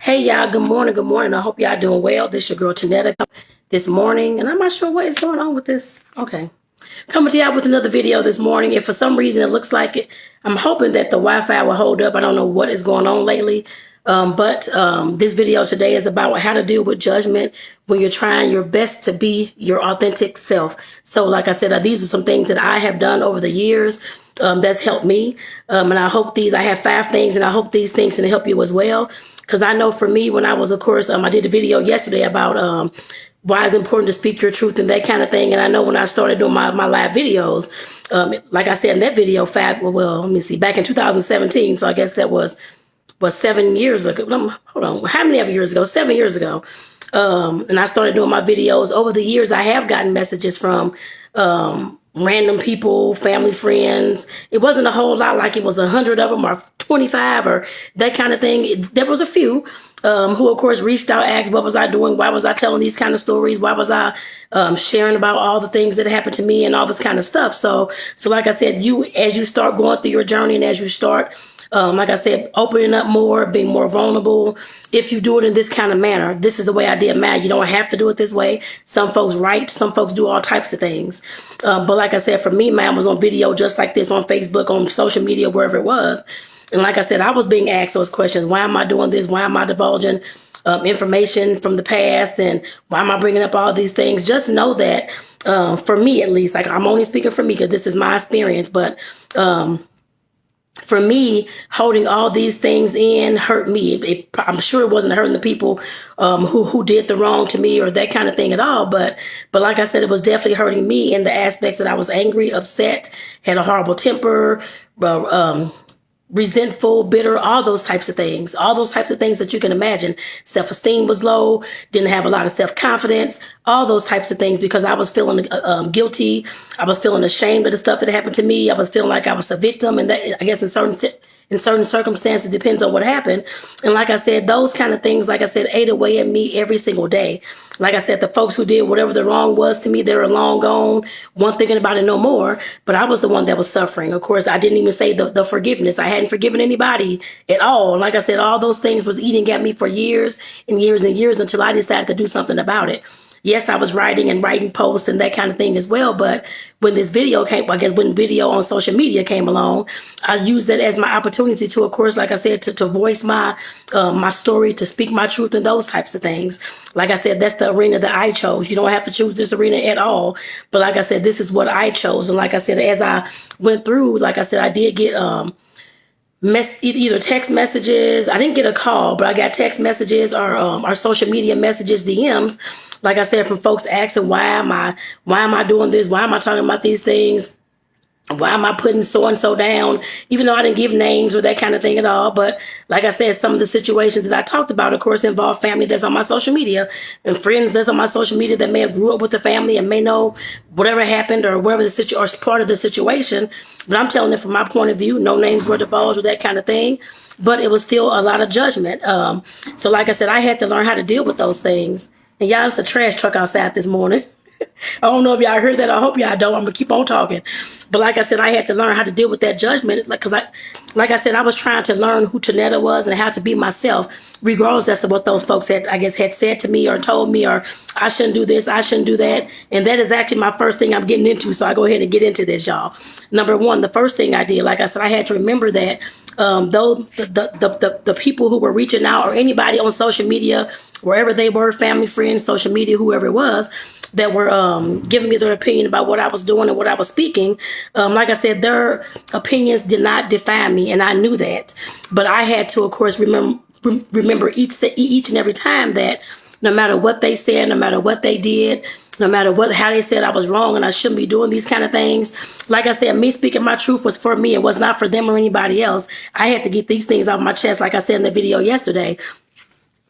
Hey y'all, good morning, good morning. I hope y'all doing well. This your girl Tonetta this morning, and I'm not sure what is going on with this. Okay. Coming to y'all with another video this morning. If for some reason it looks like it, I'm hoping that the Wi-Fi will hold up. I don't know what is going on lately. But this video today is about how to deal with judgment when you're trying your best to be your authentic self. So like I said, these are some things that I have done over the years that's helped me. And I hope I have 5 things, and I hope these things can help you as well. Because I know for me, when I was, of course, I did a video yesterday about why it's important to speak your truth and that kind of thing. And I know when I started doing my live videos, like I said in that video, let me see, back in 2017. So I guess that was 7 years ago. Hold on. How many ever years ago? 7 years ago. And I started doing my videos. Over the years, I have gotten messages from random people, family, friends. It wasn't a whole lot, like it was 100 of them or 25 or that kind of thing. There was a few who, of course, reached out, asked, what was I doing? Why was I telling these kind of stories? Why was I sharing about all the things that happened to me and all this kind of stuff? So like I said, as you start going through your journey and as you start like I said, opening up more, being more vulnerable. If you do it in this kind of manner, this is the way I did mine. You don't have to do it this way. Some folks write, some folks do all types of things. But like I said, for me, mine was on video just like this, on Facebook, on social media, wherever it was. And like I said, I was being asked those questions. Why am I doing this? Why am I divulging information from the past? And why am I bringing up all these things? Just know that for me, at least, like I'm only speaking for me because this is my experience, but for me, holding all these things in hurt me. I'm sure it wasn't hurting the people who did the wrong to me or that kind of thing at all. But like I said, it was definitely hurting me in the aspects that I was angry, upset, had a horrible temper, resentful, bitter, all those types of things that you can imagine. Self-esteem was low, didn't have a lot of self-confidence, all those types of things, because I was feeling guilty. I was feeling ashamed of the stuff that happened to me. I was feeling like I was a victim, and that, I guess, in certain circumstances, depends on what happened. And like I said, those kind of things, like I said, ate away at me every single day. Like I said, the folks who did whatever the wrong was to me, they're long gone, weren't thinking about it no more. But I was the one that was suffering. Of course, I didn't even say the forgiveness. I hadn't forgiven anybody at all. Like I said, all those things was eating at me for years and years and years until I decided to do something about it. Yes, I was writing posts and that kind of thing as well. But when this video came, I guess when video on social media came along, I used that as my opportunity to, of course, like I said, to voice my story, to speak my truth and those types of things. Like I said, that's the arena that I chose. You don't have to choose this arena at all. But like I said, this is what I chose. And like I said, as I went through, like I said, I did get either text messages. I didn't get a call, but I got text messages or our social media messages, DMs. Like I said, from folks asking, why am I doing this? Why am I talking about these things? Why am I putting so-and-so down? Even though I didn't give names or that kind of thing at all. But like I said, some of the situations that I talked about, of course, involve family that's on my social media and friends that's on my social media that may have grew up with the family and may know whatever happened or whatever or part of the situation. But I'm telling it from my point of view, no names were divulged or that kind of thing. But it was still a lot of judgment. So like I said, I had to learn how to deal with those things. And y'all, it's a trash truck outside this morning. I don't know if y'all heard that. I hope y'all don't. I'm gonna keep on talking. But like I said, I had to learn how to deal with that judgment. Like I said, I was trying to learn who Tonetta was and how to be myself, regardless as to what those folks had said to me or told me, or I shouldn't do this, I shouldn't do that. And that is actually my first thing I'm getting into. So I go ahead and get into this, y'all. Number one, the first thing I did, like I said, I had to remember that though the people who were reaching out, or anybody on social media, wherever they were, family, friends, social media, whoever it was, that were giving me their opinion about what I was doing and what I was speaking. Like I said, their opinions did not define me, and I knew that. But I had to, of course, remember each and every time that no matter what they said, no matter what they did, no matter how they said I was wrong and I shouldn't be doing these kind of things. Like I said, me speaking my truth was for me. It was not for them or anybody else. I had to get these things off my chest, like I said in the video yesterday.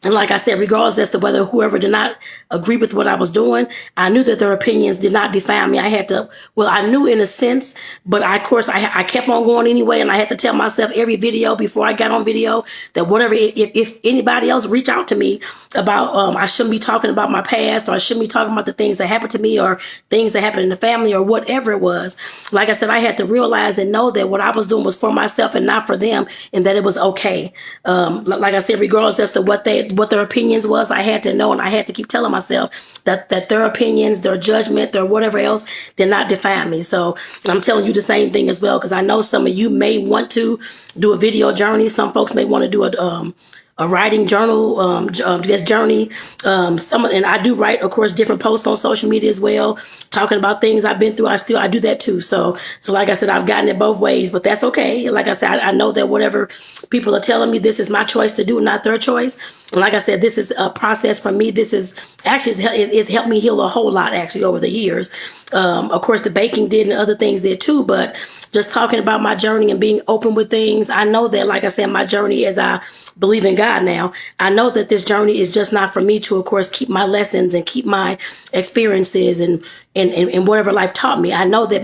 And like I said, regardless as to whether whoever did not agree with what I was doing, I knew that their opinions did not define me. I had to, well, I knew in a sense, but of course, I kept on going anyway. And I had to tell myself every video before I got on video that whatever, if anybody else reach out to me about, I shouldn't be talking about my past, or I shouldn't be talking about the things that happened to me, or things that happened in the family, or whatever it was. Like I said, I had to realize and know that what I was doing was for myself and not for them, and that it was okay. Like I said, regardless as to what their opinions was, I had to know, and I had to keep telling myself that their opinions, their judgment, their whatever else did not define me. So I'm telling you the same thing as well, because I know some of you may want to do a video journey. Some folks may want to do a writing journal, journey. And I do write, of course, different posts on social media as well, talking about things I've been through. I do that too. So like I said, I've gotten it both ways, but that's okay. Like I said, I know that whatever people are telling me, this is my choice to do, not their choice. And like I said, this is a process for me. This is actually, it's helped me heal a whole lot actually over the years. Of course, the baking did and other things did too, but just talking about my journey and being open with things, I know that, like I said, my journey, as I believe in God now, I know that this journey is just not for me to, of course, keep my lessons and keep my experiences and whatever life taught me. I know that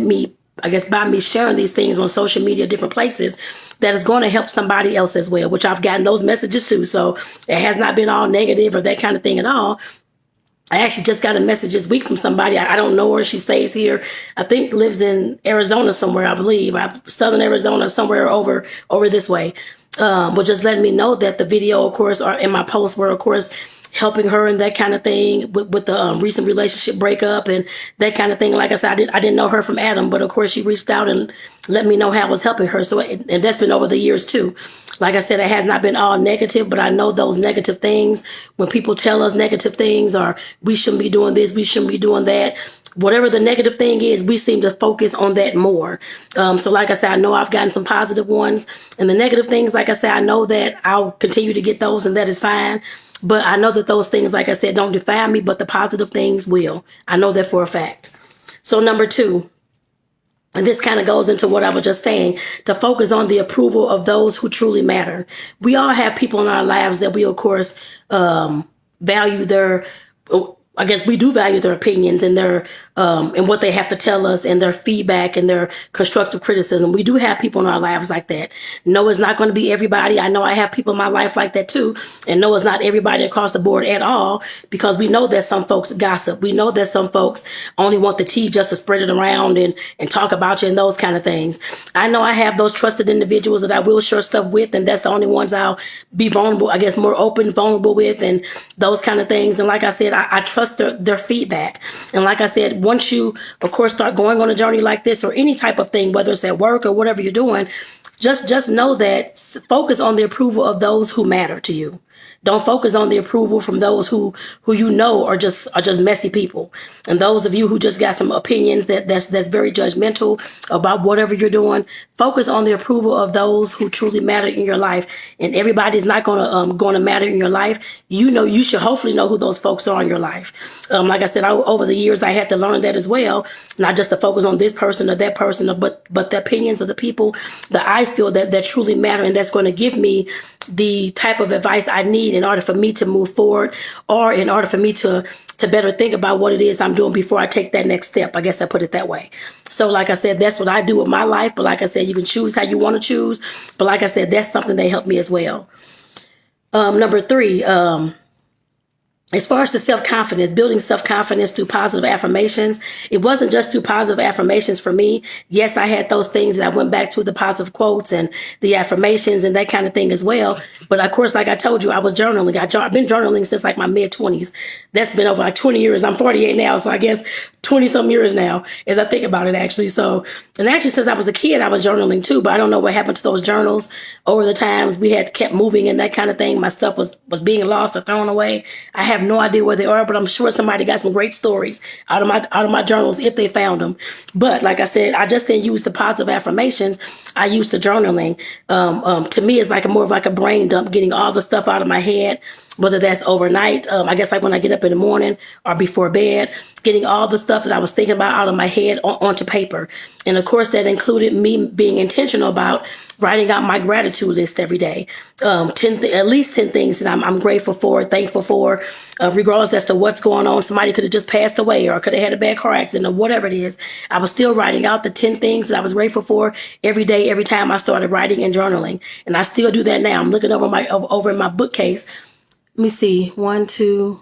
by me sharing these things on social media, different places, that is going to help somebody else as well, which I've gotten those messages too. So it has not been all negative or that kind of thing at all. I actually just got a message this week from somebody. I don't know her. She stays here. I think lives in Arizona somewhere, I believe. Southern Arizona, somewhere over this way. But just letting me know that the video, of course, or in my posts were, of course, helping her and that kind of thing with the recent relationship breakup and that kind of thing. Like I said, I didn't know her from Adam, but of course she reached out and let me know how I was helping her. So, and that's been over the years too. Like I said, it has not been all negative, but I know those negative things, when people tell us negative things, or we shouldn't be doing this, we shouldn't be doing that, whatever the negative thing is, we seem to focus on that more. So like I said, I know I've gotten some positive ones, and the negative things, like I said, I know that I'll continue to get those, and that is fine. But I know that those things, like I said, don't define me, but the positive things will. I know that for a fact. So number 2, and this kind of goes into what I was just saying, to focus on the approval of those who truly matter. We all have people in our lives that we, of course, value their, I guess we do value their opinions and their and what they have to tell us, and their feedback and their constructive criticism. We do have people in our lives like that. No, it's not going to be everybody. I know I have people in my life like that too. And no, it's not everybody across the board at all, because we know that some folks gossip. We know that some folks only want the tea just to spread it around and talk about you and those kind of things. I know I have those trusted individuals that I will share stuff with, and that's the only ones I'll be vulnerable, I guess, more open, vulnerable with, and those kind of things. And like I said, I trust their feedback. And like I said, once you, of course, start going on a journey like this, or any type of thing, whether it's at work or whatever you're doing, just know that focus on the approval of those who matter to you. Don't focus on the approval from those who you know are just messy people. And those of you who just got some opinions that's very judgmental about whatever you're doing, focus on the approval of those who truly matter in your life. And everybody's not gonna matter in your life. You should hopefully know who those folks are in your life. Like I said, over the years I had to learn that as well, not just to focus on this person or that person, but the opinions of the people that I feel that truly matter, and that's going to give me the type of advice I need in order for me to move forward, or in order for me to better think about what it is I'm doing before I take that next step. I guess I put it that way. So like I said, that's what I do with my life. But like I said, you can choose how you want to choose. But like I said, that's something that helped me as well. Number 3, as far as the self-confidence, building self-confidence through positive affirmations, it wasn't just through positive affirmations for me. Yes, I had those things that I went back to, the positive quotes and the affirmations and that kind of thing as well. But of course, like I told you, I was journaling. I've been journaling since like my mid-20s. That's been over like 20 years. I'm 48 now, so I guess 20-some years now as I think about it, actually. So, and actually since I was a kid, I was journaling too, but I don't know what happened to those journals over the times. We had kept moving and that kind of thing. My stuff was being lost or thrown away. I have no idea where they are, but I'm sure somebody got some great stories out of my journals if they found them. But like I said, I just didn't use the positive affirmations. I used the journaling. To me, it's like more of like a brain dump, getting all the stuff out of my head, whether that's overnight, I guess like when I get up in the morning or before bed, getting all the stuff that I was thinking about out of my head onto paper. And of course, that included me being intentional about writing out my gratitude list every day. At least 10 things that I'm grateful for, thankful for, regardless as to what's going on. Somebody could have just passed away or could have had a bad car accident or whatever it is. I was still writing out the 10 things that I was grateful for every day, every time I started writing and journaling. And I still do that now. I'm looking over in my bookcase. Let me see. 1, 2.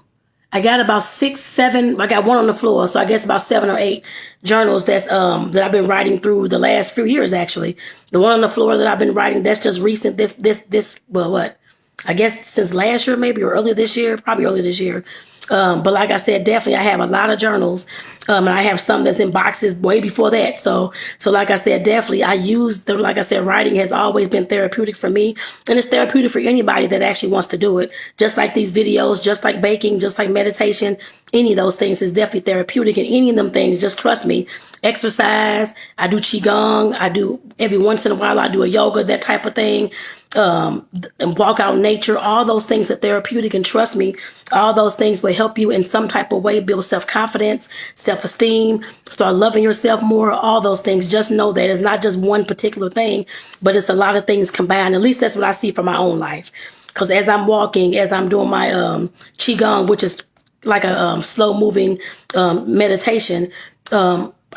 I got about 6, 7. I got one on the floor, so I guess about 7 or 8 journals that I've been writing through the last few years. Actually, the one on the floor that I've been writing, that's just recent. Well, what? I guess since last year, maybe, or earlier this year, probably earlier this year. But like I said, definitely I have a lot of journals, and I have some that's in boxes way before that. So like I said, definitely I use them. Like I said, writing has always been therapeutic for me, and it's therapeutic for anybody that actually wants to do it. Just like these videos, just like baking, just like meditation, any of those things is definitely therapeutic. And any of them things, just trust me. Exercise, I do qigong, I do every once in a while I do a yoga, that type of thing. And walk out in nature, all those things are therapeutic, and trust me, all those things will help you in some type of way build self-confidence, self-esteem, start loving yourself more, all those things. Just know that it's not just one particular thing, but it's a lot of things combined. At least that's what I see for my own life. Because as I'm walking, as I'm doing my qigong, which is like a slow moving meditation,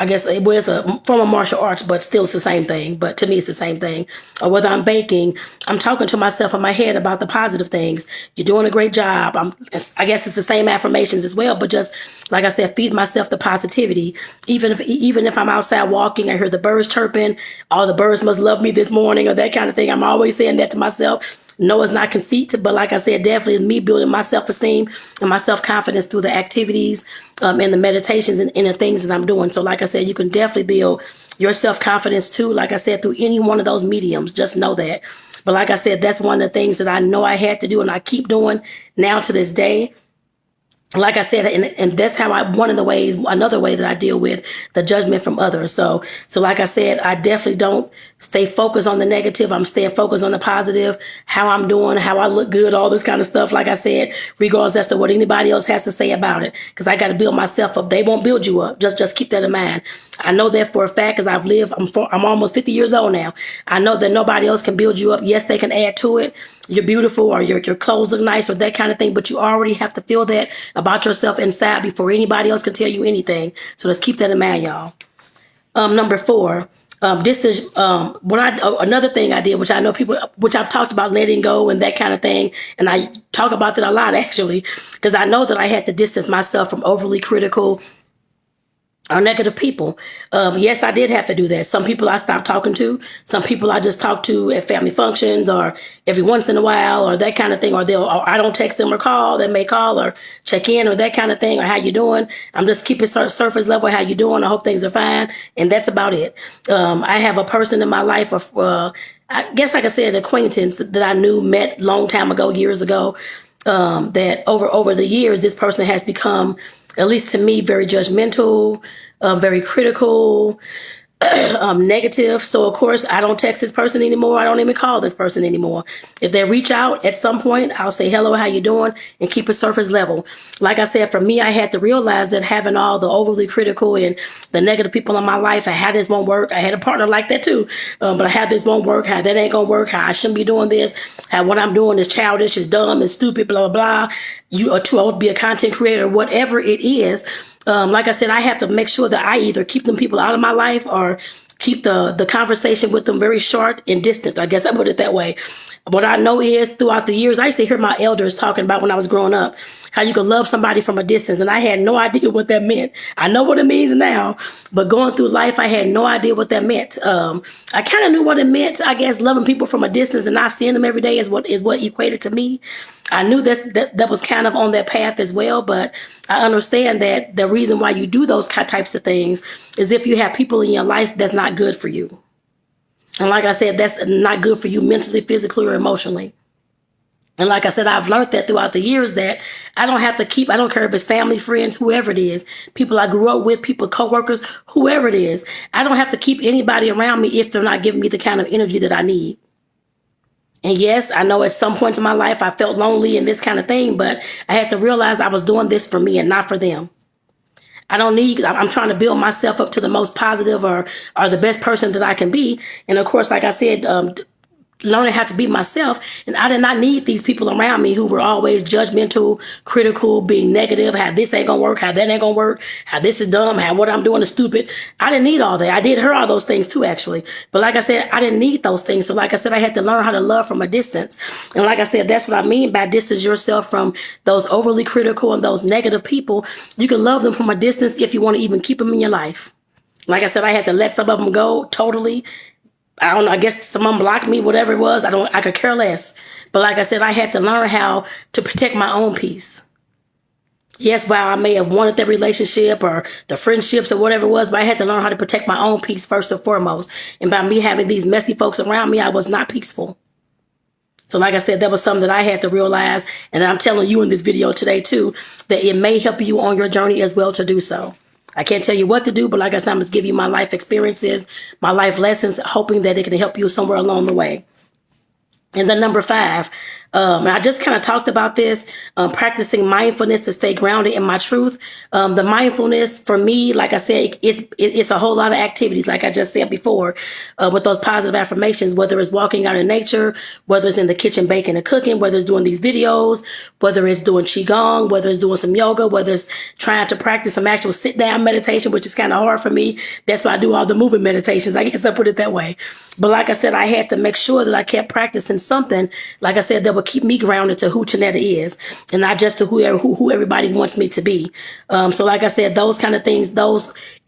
I guess it was a form of martial arts, but still it's the same thing. But to me, it's the same thing. Or whether I'm baking, I'm talking to myself in my head about the positive things. You're doing a great job. I guess it's the same affirmations as well, but just like I said, feed myself the positivity. Even if I'm outside walking, I hear the birds chirping. All the birds must love me this morning, or that kind of thing. I'm always saying that to myself. No, it's not conceit, but like I said, definitely me building my self-esteem and my self-confidence through the activities and the meditations and the things that I'm doing. So like I said, you can definitely build your self-confidence too, like I said, through any one of those mediums. Just know that. But like I said, that's one of the things that I know I had to do and I keep doing now to this day. Like I said, and that's how another way that I deal with the judgment from others. So like I said, I definitely don't stay focused on the negative. I'm staying focused on the positive, how I'm doing, how I look good, all this kind of stuff. Like I said, regardless as to what anybody else has to say about it, because I got to build myself up. They won't build you up. Just keep that in mind. I know that for a fact, because I'm almost 50 years old now. I know that nobody else can build you up. Yes, they can add to it. You're beautiful, or your clothes look nice, or that kind of thing, but you already have to feel that about yourself inside before anybody else can tell you anything. So let's keep that in mind, y'all. Number 4, this is another thing I did, which I know which I've talked about, letting go and that kind of thing, and I talk about that a lot actually, because I know that I had to distance myself from overly critical or negative people. Yes, I did have to do that. Some people I stopped talking to. Some people I just talk to at family functions or every once in a while, or that kind of thing. Or I don't text them or call. They may call or check in or that kind of thing. Or how you doing? I'm just keeping surface level. How you doing? I hope things are fine. And that's about it. I have a person in my life, I guess I could say an acquaintance that I met long time ago, years ago. That over the years, this person has become, at least to me, very judgmental, very critical, negative. So of course I don't text this person anymore. I don't even call this person anymore. If they reach out at some point, I'll say, hello, how you doing? And keep it surface level. Like I said, for me, I had to realize that having all the overly critical and the negative people in my life, I had this won't work. I had a partner like that too. But I had this won't work, how that ain't gonna work, how I shouldn't be doing this, how what I'm doing is childish, is dumb, is stupid, blah, blah, blah. You are too old to be a content creator, whatever it is. Like I said, I have to make sure that I either keep them people out of my life or keep the conversation with them very short and distant. I guess I put it that way. What I know is throughout the years, I used to hear my elders talking about when I was growing up, how you can love somebody from a distance. And I had no idea what that meant. I know what it means now, but going through life, I had no idea what that meant. I kind of knew what it meant. I guess loving people from a distance and not seeing them every day is what equated to me. I knew that was kind of on that path as well, but I understand that the reason why you do those types of things is if you have people in your life that's not good for you. And like I said, that's not good for you mentally, physically, or emotionally. And like I said, I've learned that throughout the years that I don't care if it's family, friends, whoever it is, people I grew up with, people, coworkers, whoever it is, I don't have to keep anybody around me if they're not giving me the kind of energy that I need. And yes, I know at some points in my life I felt lonely and this kind of thing, but I had to realize I was doing this for me and not for them. I don't need, I'm trying to build myself up to the most positive or the best person that I can be. And of course, like I said, learning how to be myself. And I did not need these people around me who were always judgmental, critical, being negative, how this ain't gonna work, how that ain't gonna work, how this is dumb, how what I'm doing is stupid. I didn't need all that. I did hear all those things too, actually. But like I said, I didn't need those things. So like I said, I had to learn how to love from a distance. And like I said, that's what I mean by distance yourself from those overly critical and those negative people. You can love them from a distance if you want to even keep them in your life. Like I said, I had to let some of them go totally. I don't know, I guess someone blocked me, whatever it was. I could care less. But like I said, I had to learn how to protect my own peace. Yes, while I may have wanted that relationship or the friendships or whatever it was, but I had to learn how to protect my own peace first and foremost. And by me having these messy folks around me, I was not peaceful. So like I said, that was something that I had to realize. And I'm telling you in this video today too, that it may help you on your journey as well to do so. I can't tell you what to do, but like I said, I'm just giving you my life experiences, my life lessons, hoping that it can help you somewhere along the way. And then number 5, and I just kind of talked about this, practicing mindfulness to stay grounded in my truth. The mindfulness for me, like I said, it's a whole lot of activities, like I just said before, with those positive affirmations, whether it's walking out in nature, whether it's in the kitchen baking and cooking, whether it's doing these videos, whether it's doing Qigong, whether it's doing some yoga, whether it's trying to practice some actual sit down meditation, which is kind of hard for me. That's why I do all the moving meditations. I guess I put it that way. But like I said, I had to make sure that I kept practicing something, like I said, that would keep me grounded to who Tonetta is and not just to who everybody wants me to be. So like I said, those kind of things,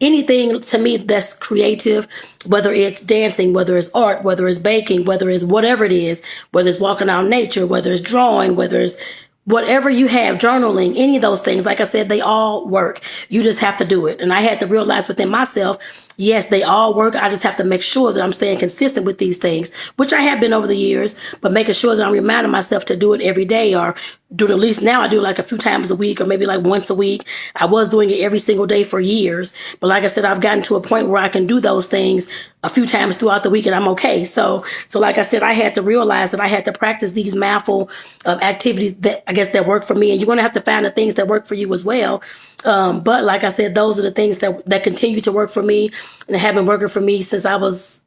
anything to me that's creative, whether it's dancing, whether it's art, whether it's baking, whether it's whatever it is, whether it's walking out in nature, whether it's drawing, whether it's whatever you have, journaling, any of those things, like I said, they all work. You just have to do it. And I had to realize within myself, yes, they all work. I just have to make sure that I'm staying consistent with these things, which I have been over the years, but making sure that I'm reminding myself to do it every day or do it at least now. I do like a few times a week or maybe like once a week. I was doing it every single day for years. But like I said, I've gotten to a point where I can do those things a few times throughout the week and I'm okay. So like I said, I had to realize that I had to practice these mindful activities that I guess that work for me. And you're going to have to find the things that work for you as well. But like I said, those are the things that continue to work for me and have been working for me since I was,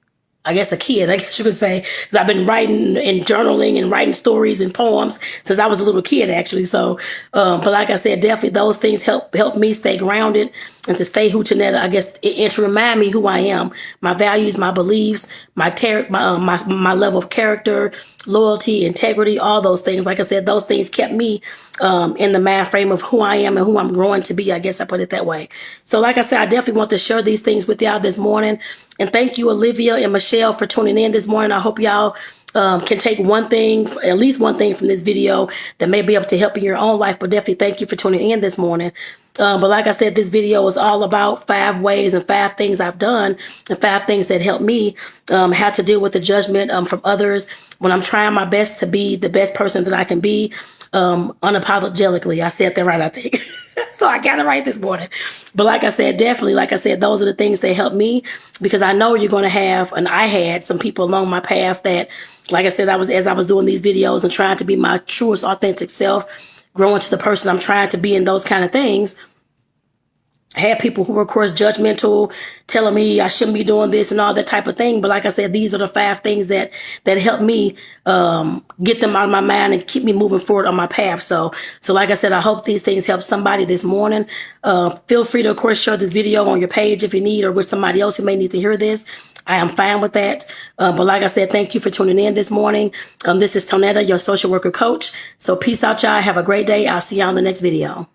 I guess, a kid, I guess you could say. Because I've been writing and journaling and writing stories and poems since I was a little kid, actually. So, but like I said, definitely those things help me stay grounded and to stay who Tonetta, I guess, and to remind me who I am, my values, my beliefs, my level of character, loyalty, integrity, all those things. Like I said, those things kept me in the mind frame of who I am and who I'm growing to be. I guess I put it that way. So like I said, I definitely want to share these things with y'all this morning. And thank you, Olivia and Michelle, for tuning in this morning. I hope y'all can take one thing, at least one thing from this video that may be able to help in your own life. But definitely thank you for tuning in this morning. But like I said, this video is all about 5 ways and 5 things I've done and 5 things that help me how to deal with the judgment from others when I'm trying my best to be the best person that I can be unapologetically. I said that right, I think. So I got it right this morning. But like I said, definitely, like I said, those are the things that help me because I know you're going to have, and I had some people along my path that, like I said, as I was doing these videos and trying to be my truest, authentic self, growing to the person I'm trying to be and those kind of things. I had people who were, of course, judgmental, telling me I shouldn't be doing this and all that type of thing. But like I said, these are the 5 things that help me get them out of my mind and keep me moving forward on my path. So like I said, I hope these things help somebody this morning. Feel free to, of course, share this video on your page if you need or with somebody else who may need to hear this. I am fine with that. But like I said, thank you for tuning in this morning. This is Tonetta, your social worker coach. So peace out, y'all. Have a great day. I'll see y'all in the next video.